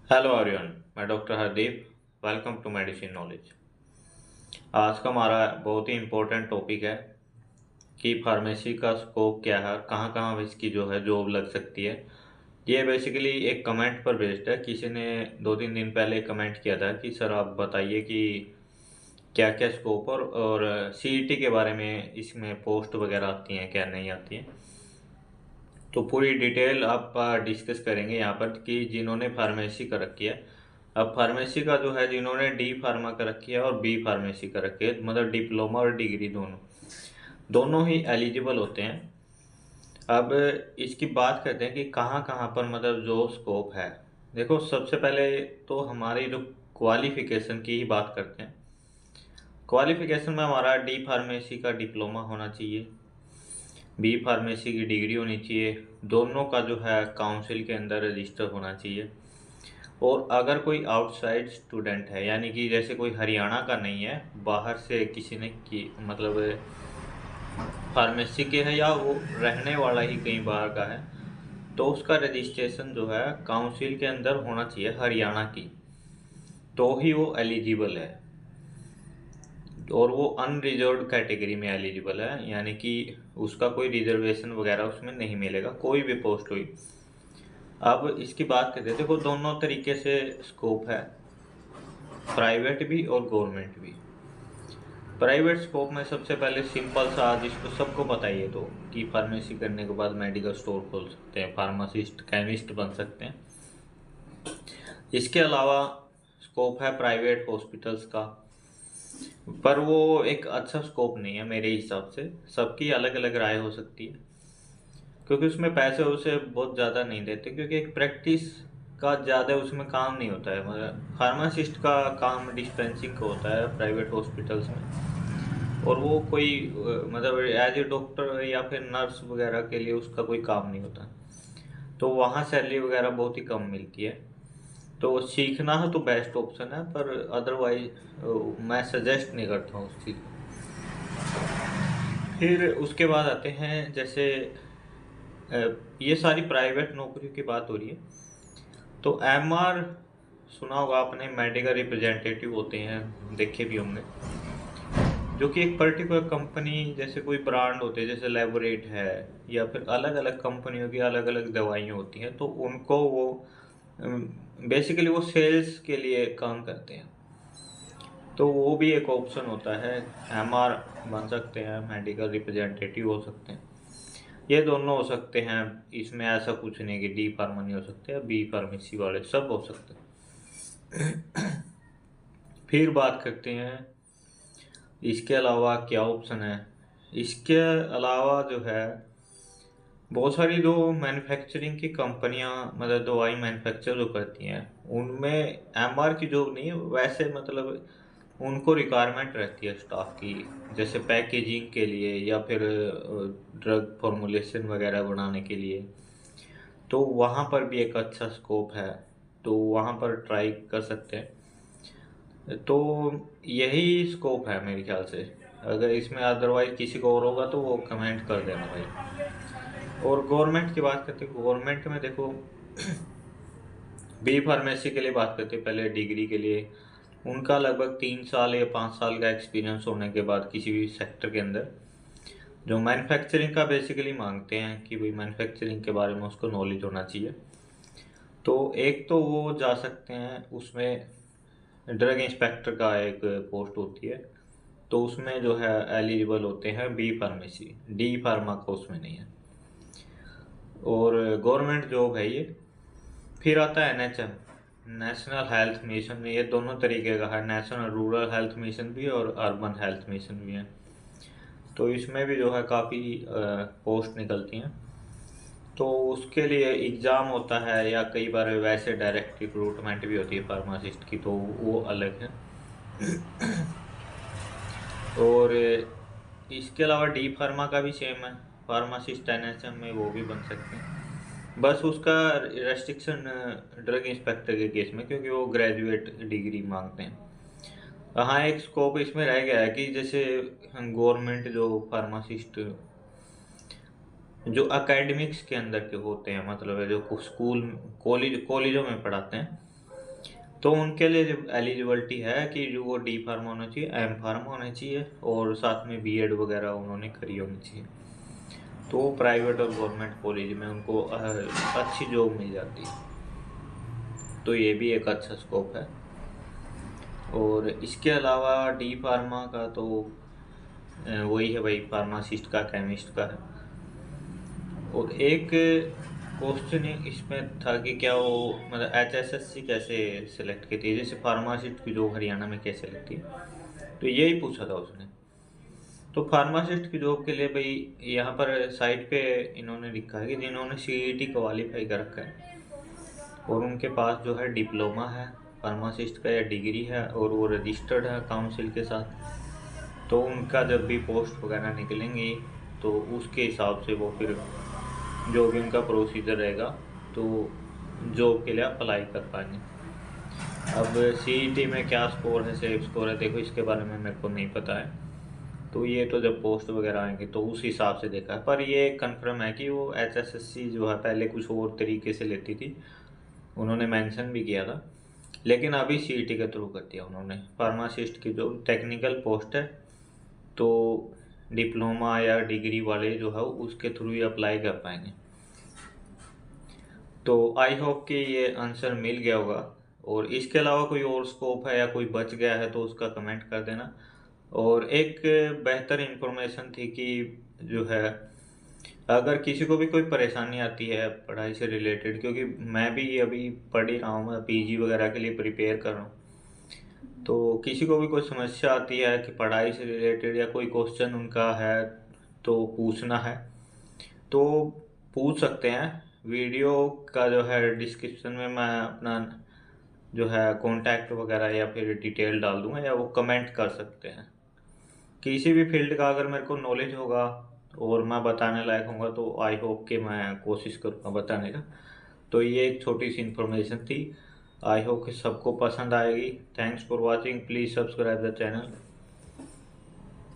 Hello everyone, मैं doctor Hardeep. Welcome to medicine knowledge. आज का हमारा बहुत ही इम्पोर्टेंट टॉपिक है कि फार्मेसी का स्कोप क्या है, कहाँ कहाँ इसकी जो है जॉब लग सकती है। ये बेसिकली एक कमेंट पर बेस्ड है। किसी ने 2-3 दिन पहले कमेंट किया था कि सर आप बताइए कि क्या क्या स्कोप और सीईटी के बारे में इसमें पोस्ट वगैरह आती हैं क्या नहीं आती हैं। तो पूरी डिटेल आप डिस्कस करेंगे यहाँ पर कि जिन्होंने फार्मेसी कर रखी है। अब फार्मेसी का जो है जिन्होंने डी फार्मा कर रखी है और बी फार्मेसी कर रखी है, मतलब डिप्लोमा और डिग्री दोनों दोनों ही एलिजिबल होते हैं। अब इसकी बात करते हैं कि कहाँ कहाँ पर मतलब जो स्कोप है। देखो, सबसे पहले तो हमारी जो क्वालिफिकेशन की ही बात करते हैं। क्वालिफिकेशन में हमारा डी फार्मेसी का डिप्लोमा होना चाहिए, बी फार्मेसी की डिग्री होनी चाहिए। दोनों का जो है काउंसिल के अंदर रजिस्टर होना चाहिए। और अगर कोई आउटसाइड स्टूडेंट है, यानी कि जैसे कोई हरियाणा का नहीं है, बाहर से किसी ने की मतलब फार्मेसी के है या वो रहने वाला ही कहीं बाहर का है, तो उसका रजिस्ट्रेशन जो है काउंसिल के अंदर होना चाहिए हरियाणा की, तो ही वो एलिजिबल है। और वो अनरिजर्व्ड कैटेगरी में एलिजिबल है, यानी कि उसका कोई रिजर्वेशन वगैरह उसमें नहीं मिलेगा, कोई भी पोस्ट हुई। अब इसकी बात करते हैं। देखो, दोनों तरीके से स्कोप है, प्राइवेट भी और गवर्नमेंट भी। प्राइवेट स्कोप में सबसे पहले सिंपल सा, जिसको सबको पता ही है, तो कि फार्मेसी करने के बाद मेडिकल स्टोर खोल सकते हैं, फार्मासिस्ट केमिस्ट बन सकते हैं। इसके अलावा स्कोप है प्राइवेट हॉस्पिटल्स का, पर वो एक अच्छा स्कोप नहीं है मेरे हिसाब से। सबकी अलग अलग राय हो सकती है, क्योंकि उसमें पैसे उसे बहुत ज़्यादा नहीं देते, क्योंकि एक प्रैक्टिस का ज़्यादा उसमें काम नहीं होता है। मतलब फार्मासिस्ट का काम डिस्पेंसिंग का होता है प्राइवेट हॉस्पिटल्स में, और वो कोई मतलब एज ए डॉक्टर या फिर नर्स वगैरह के लिए उसका कोई काम नहीं होता। तो वहाँ सैलरी वगैरह बहुत ही कम मिलती है। तो सीखना है तो बेस्ट ऑप्शन है, पर अदरवाइज मैं सजेस्ट नहीं करता हूँ उस चीज़ को। फिर उसके बाद आते हैं, जैसे ये सारी प्राइवेट नौकरियों की बात हो रही है। तो एमआर सुना होगा आपने, मेडिकल रिप्रेजेंटेटिव होते हैं, देखे भी होंगे, जो कि एक पर्टिकुलर कंपनी, जैसे कोई ब्रांड होते हैं, जैसे लेबोरेट है, या फिर अलग अलग कंपनियों की अलग अलग दवाइयाँ होती हैं, तो उनको वो बेसिकली वो सेल्स के लिए काम करते हैं। तो वो भी एक ऑप्शन होता है, एमआर बन सकते हैं, मेडिकल रिप्रेजेंटेटिव हो सकते हैं। ये दोनों हो सकते हैं, इसमें ऐसा कुछ नहीं कि डी फार्मा नहीं हो सकते, बी फार्मेसी वाले सब हो सकते हैं। फिर बात करते हैं इसके अलावा क्या ऑप्शन है। इसके अलावा जो है बहुत सारी जो मैन्युफैक्चरिंग की कंपनियां, मतलब दवाई मैन्युफैक्चर जो करती हैं, उनमें एमआर की जॉब नहीं है वैसे, मतलब उनको रिक्वायरमेंट रहती है स्टाफ की, जैसे पैकेजिंग के लिए या फिर ड्रग फॉर्मुलेशन वगैरह बनाने के लिए। तो वहाँ पर भी एक अच्छा स्कोप है, तो वहाँ पर ट्राई कर सकते हैं। तो यही स्कोप है मेरे ख्याल से। अगर इसमें अदरवाइज किसी को और होगा तो वो कमेंट कर देना भाई। और गवर्नमेंट की बात करते हैं, गवर्नमेंट में देखो, बी फार्मेसी के लिए बात करते हैं, पहले डिग्री के लिए उनका लगभग 3 साल या 5 साल का एक्सपीरियंस होने के बाद किसी भी सेक्टर के अंदर, जो मैन्युफैक्चरिंग का बेसिकली मांगते हैं कि भाई मैन्युफैक्चरिंग के बारे में उसको नॉलेज होना चाहिए। तो एक तो वो जा सकते हैं उसमें, ड्रग इंस्पेक्टर का एक पोस्ट होती है, तो उसमें जो है एलिजिबल होते हैं बी फार्मेसी, डी फार्मा का उसमें नहीं है, और गवर्नमेंट जॉब है ये। फिर आता है एनएचएम, नेशनल हेल्थ मिशन में, ये दोनों तरीके का है, नेशनल रूरल हेल्थ मिशन भी और अर्बन हेल्थ मिशन भी है। तो इसमें भी जो है काफ़ी पोस्ट निकलती हैं, तो उसके लिए एग्ज़ाम होता है, या कई बार वैसे डायरेक्ट रिक्रूटमेंट भी होती है फार्मासिस्ट की, तो वो अलग है। और इसके अलावा डी फार्मा का भी सेम है, फार्मासिस्ट एनएचएम में वो भी बन सकते हैं। बस उसका रेस्ट्रिक्शन ड्रग इंस्पेक्टर के केस में, क्योंकि वो ग्रेजुएट डिग्री मांगते हैं। हाँ, एक स्कोप इसमें रह गया है कि जैसे गवर्नमेंट जो फार्मासिस्ट जो एकेडमिक्स के अंदर के होते हैं, मतलब है जो स्कूल कॉलेजों में पढ़ाते हैं, तो उनके लिए जो एलिजिबिलिटी है कि जो वो डी फार्मा होना चाहिए, एम फार्मा होना चाहिए और साथ में बीएड वगैरह उन्होंने करी होनी चाहिए। तो प्राइवेट और गवर्नमेंट कॉलेज में उनको अच्छी जॉब मिल जाती है। तो ये भी एक अच्छा स्कोप है। और इसके अलावा डी फार्मा का तो वही है भाई, फार्मासिस्ट का, केमिस्ट का है। और एक क्वेश्चन इसमें था कि क्या वो मतलब एचएसएससी कैसे सिलेक्ट की थी, जैसे फार्मासिस्ट की जॉब हरियाणा में कैसे लगती है, तो यही पूछा था उसने। तो फार्मासिस्ट की जॉब के लिए भाई यहाँ पर साइट पे इन्होंने लिखा है कि जिन्होंने सीईटी क्वालिफाई कर रखा है और उनके पास जो है डिप्लोमा है फार्मासिस्ट का या डिग्री है और वो रजिस्टर्ड है काउंसिल के साथ, तो उनका जब भी पोस्ट वगैरह निकलेंगी तो उसके हिसाब से वो फिर जो भी उनका प्रोसीजर रहेगा तो जॉब के लिए अप्लाई कर पाएंगे। अब सीईटी में क्या स्कोर है, सेफ स्कोर है, देखो इसके बारे में मेरे को नहीं पता है। तो ये तो जब पोस्ट वगैरह आएंगे तो उस हिसाब से देखा है। पर ये कंफर्म है कि वो एचएसएससी जो है पहले कुछ और तरीके से लेती थी, उन्होंने मेंशन भी किया था, लेकिन अभी सीईटी के थ्रू कर दिया उन्होंने। फार्मासिस्ट की जो टेक्निकल पोस्ट है तो डिप्लोमा या डिग्री वाले जो है उसके थ्रू ही अप्लाई कर पाएंगे। तो आई होप कि ये आंसर मिल गया होगा। और इसके अलावा कोई और स्कोप है या कोई बच गया है तो उसका कमेंट कर देना। और एक बेहतर इन्फॉर्मेशन थी कि जो है अगर किसी को भी कोई परेशानी आती है पढ़ाई से रिलेटेड, क्योंकि मैं भी अभी पढ़ ही रहा हूँ, मैं पीजी वगैरह के लिए प्रिपेयर कर रहा हूँ, तो किसी को भी कोई समस्या आती है कि पढ़ाई से रिलेटेड या कोई क्वेश्चन उनका है तो पूछना है तो पूछ सकते हैं। वीडियो का जो है डिस्क्रिप्शन में मैं अपना जो है कॉन्टैक्ट वगैरह या फिर डिटेल डाल दूंगा, या वो कमेंट कर सकते हैं। किसी भी फील्ड का अगर मेरे को नॉलेज होगा और मैं बताने लायक होगा तो आई होप कि मैं कोशिश करूँगा बताने का। तो ये एक छोटी सी इन्फॉर्मेशन थी, आई होप कि सबको पसंद आएगी। Thanks for watching, please subscribe the channel.